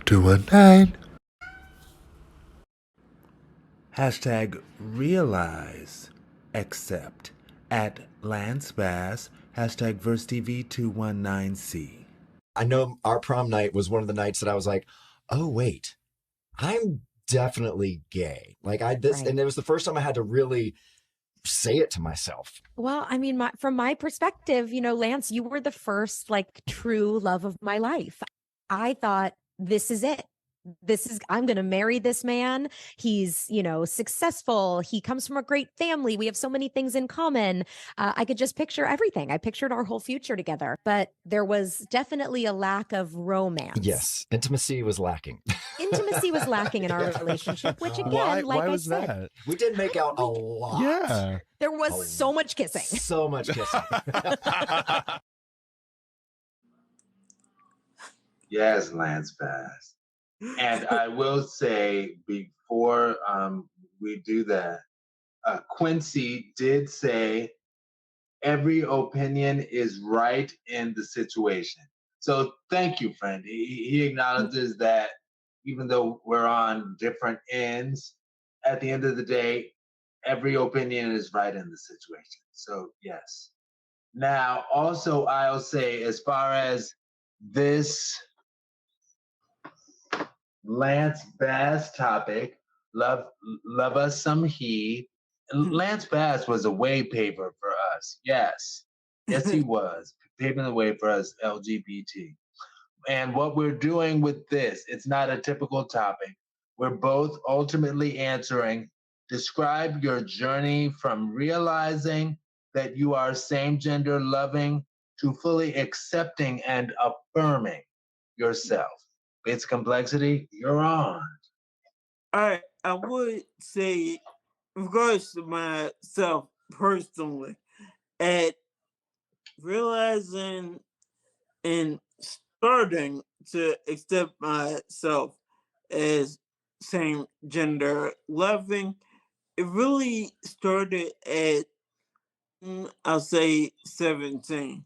219. Hashtag realize accept at Lance Bass. Hashtag VerseTV219C. I know our prom night was one of the nights that I was like, oh, wait, I'm definitely gay. Like Right. and it was the first time I had to really say it to myself. Well, I mean, from my perspective, Lance, you were the first like true love of my life. I thought this is it. I'm going to marry this man. He's, successful. He comes from a great family. We have so many things in common. I could just picture everything. I pictured our whole future together, but there was definitely a lack of romance. Yes, intimacy was lacking. Intimacy was lacking in our relationship, which again, Why like I was said, that? We did make out a lot. Yeah. there was so much kissing. So much kissing. Yes, Lance Bass. And I will say before we do that, Quincy did say every opinion is right in the situation. So thank you, friend. He acknowledges that even though we're on different ends, at the end of the day, every opinion is right in the situation. So yes. Now, also, I'll say as far as this Lance Bass topic, love us some he. Lance Bass was a way paver for us. Yes. Yes, he was. Paving the way for us LGBT. And what we're doing with this, it's not a typical topic. We're both ultimately answering, describe your journey from realizing that you are same gender loving to fully accepting and affirming yourself. It's complexity, you're on. I would say, in regards to myself personally, at realizing and starting to accept myself as same gender loving, it really started at I'll say 17.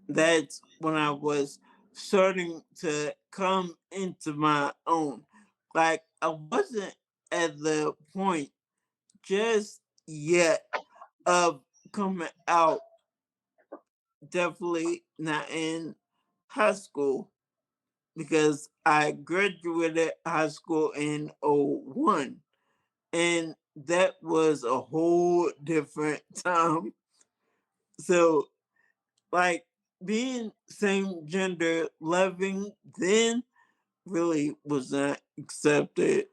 That's when I was starting to come into my own. Like I wasn't at the point just yet of coming out. Definitely not in high school because I graduated high school in '01, and that was a whole different time. So like being same gender loving then really was not accepted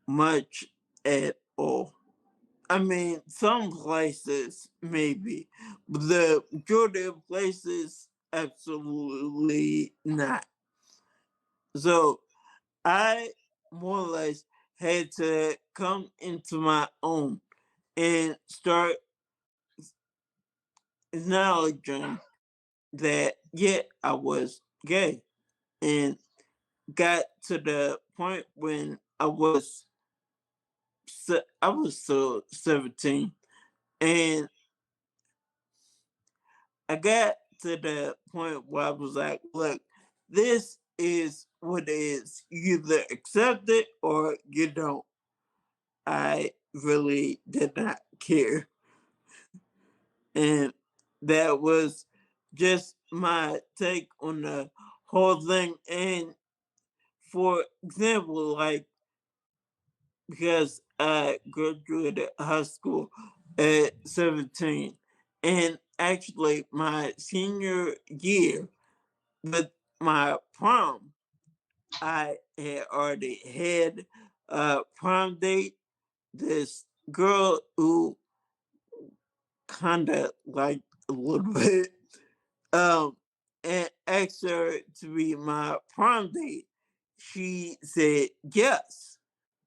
much at all. I mean, some places maybe, but the majority of places absolutely not. So I more or less had to come into my own and start acknowledging that yeah, I was gay, and got to the point when I was still 17, and I got to the point where I was like, look, this is what it is. You either accept it or you don't. I really did not care. And that was just my take on the whole thing. And for example, like, because I graduated high school at 17, and actually my senior year, with my prom, I had already had a prom date. This girl who kind of like a little bit, um, and asked her to be my prom date. She said yes,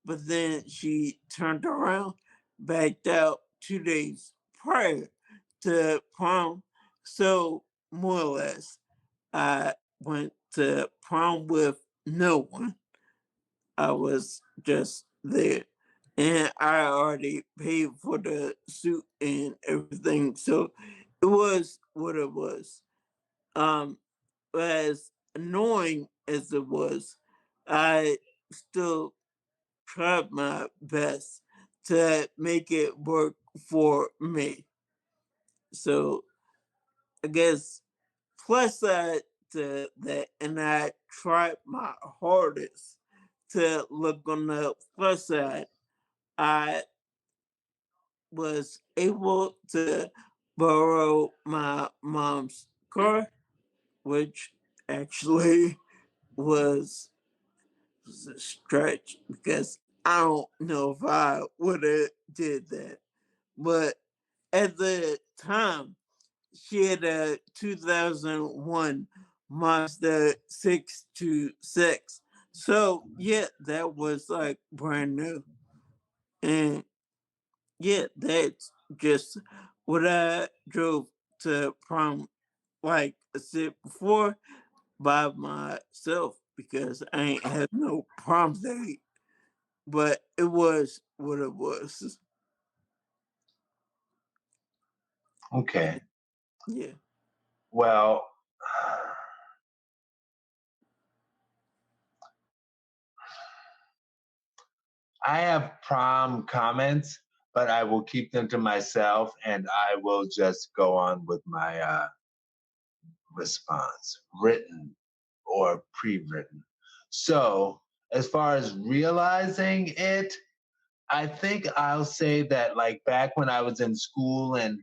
but then she turned around, backed out 2 days prior to prom. So more or less, I went to prom with no one. I was just there. And I already paid for the suit and everything. So it was what it was. As annoying as it was, I still tried my best to make it work for me. So I guess plus side to that, and I tried my hardest to look on the plus side. I was able to borrow my mom's car, which actually was a stretch because I don't know if I would have did that. But at the time, she had a 2001 Mazda 626. So yeah, that was like brand new. And yeah, that's just what I drove to prom, like I said before, by myself because I ain't had no prom date. But it was what it was. Okay. Yeah. Well, I have prom comments, but I will keep them to myself and I will just go on with my response, written or pre written. So, as far as realizing it, I think I'll say that like back when I was in school in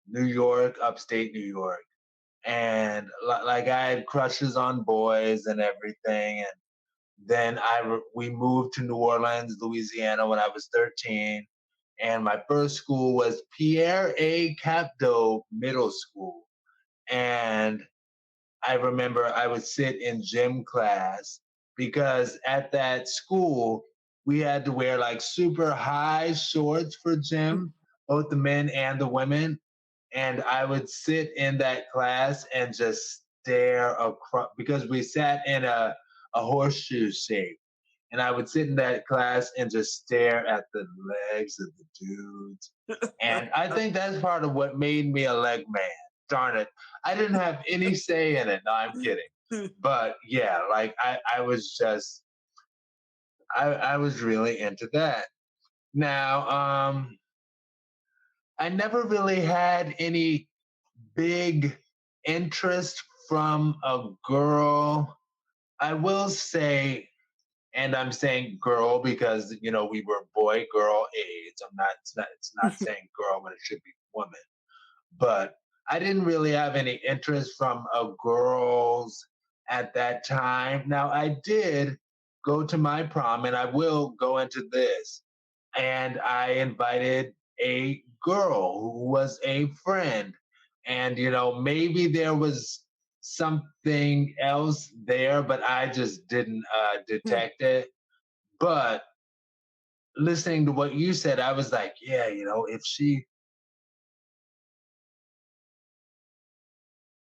New York, upstate New York, and like I had crushes on boys and everything, and then we moved to New Orleans, Louisiana when I was 13, and my first school was Pierre A. Capdeau Middle School, and I remember I would sit in gym class because at that school we had to wear like super high shorts for gym, both the men and the women. And I would sit in that class and just stare across because we sat in a horseshoe shape. And I would sit in that class and just stare at the legs of the dudes. And I think that's part of what made me a leg man. Darn it. I didn't have any say in it. No, I'm kidding. But yeah, like I was just I was really into that. Now, I never really had any big interest from a girl. I will say, and I'm saying girl because we were boy girl age. It's not saying girl when it should be woman. But I didn't really have any interest from girls at that time. Now I did go to my prom, and I will go into this. And I invited a girl who was a friend, and maybe there was something else there, but I just didn't detect it. But listening to what you said, I was like, yeah, if she